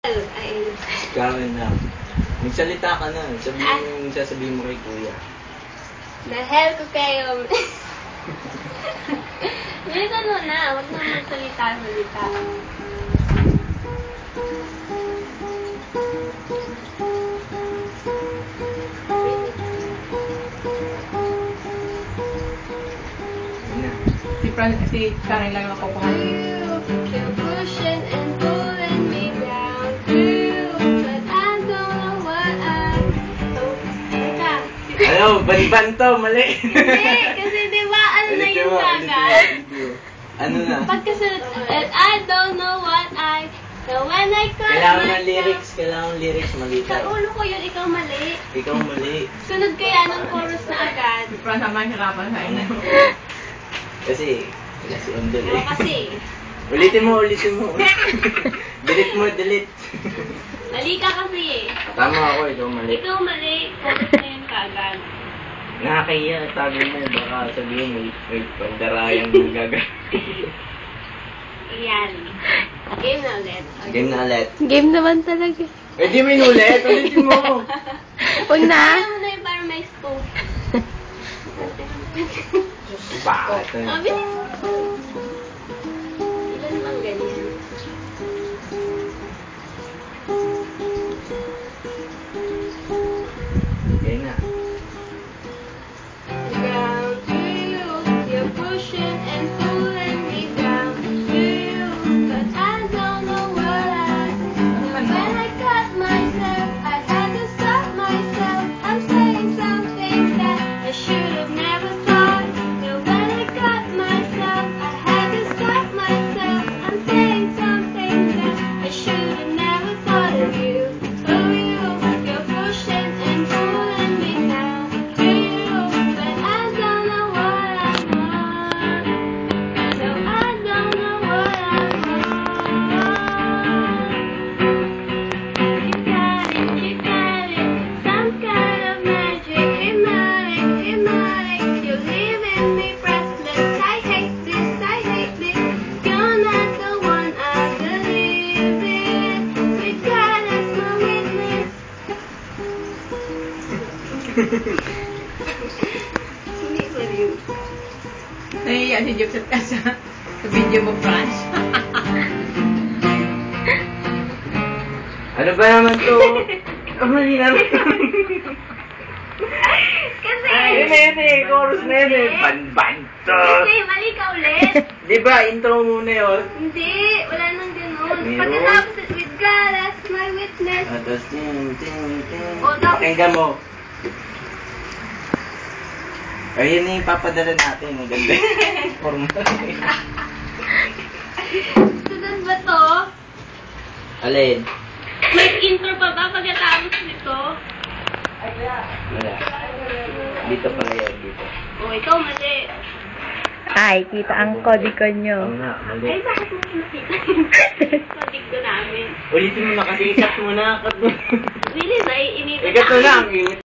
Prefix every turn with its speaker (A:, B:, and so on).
A: Ay,
B: Karen na. Magsalita ka na. Sasabihin mo kay kuya.
A: dahil ko kayo. Dito na, huwag na magsalita.
C: Si Karen lang nakukuha.
A: You're pushing and pulling me down, but I don't know what I... Teka.
B: Ano, baliban to, mali.
A: Hindi, kasi diba, ano na yung sagad?
B: Ano na?
A: Pagkasunod, and I don't know what I... So when I cut
B: Kailangan
A: myself...
B: ng lyrics, mali
A: Sa
B: ka.
A: ulo ko yun, ikaw mali.
B: Ikaw mali.
A: Sunod kaya ng chorus na agad.
C: Si Fran naman hirapan sa inyo.
B: Kasi undol
A: Oo,
B: eh.
A: kasi.
B: Ulitin mo. Delete.
A: Mali ka kasi eh.
B: Tama ako, ikaw mali.
A: Ikaw mali. Chorus na yun kaagad.
B: Nakakaya, sabi mo, baka sabihin may pandarayang gagawin.
A: Yan. Game na ulit.
B: Game na ulit.
D: Game naman talaga.
B: Eh di may ulit, ulitin mo.
D: Huwag na.
A: Kaya mo na yung parang may spoon.
B: Bakit?
A: Oh, bilis. Ilan bang ganyan?
B: Okay na.
A: Down to you, you're pushing and pulling me down to you, but I don't know what I do. When I cut myself, I had to stop myself. I'm saying something that I should have never thought. So when I cut myself, I had to stop myself. I'm saying something that I should have never thought of you. Oh, you're pushing and pulling me down to you, but I don't know what I want. So I don't know what I want. You got it, some kind of magic, hypnotic. You're leaving me breathless. I hate this. You're not the one I believe in. With God as my witness. Hindi ko rin.
C: Nahiya si Joseph ka sa video mo, Fran.
B: Ano ba naman to? Mali naman.
A: Kasi,
B: Yun eh, chorus na yun eh. Banbantos.
A: kasi mali ka ulit.
B: Di ba, intro muna yun?
A: Hindi, wala nang ganun.
B: Meron.
A: Pagkatapos, with God as my witness.
B: Tapos, ting.
A: O, tapos-
B: Pakinggan mo. Ayun na yung papadala natin. Ang ganda. Formal.
A: Sunod ba to?
B: Alin?
A: May intro pa ba pagkatapos nito?
B: Wala. Dito pala yan, dito.
A: O, ikaw mali.
D: Ay, kita ang kodi ko nyo.
B: Oo nga, mali.
A: Ay, bakit mo nakita? Sadik ko namin.
B: Ulitin mo na kasi ikat mo na.
A: Bilis ay, inipit
B: Ikat mo na, ang init.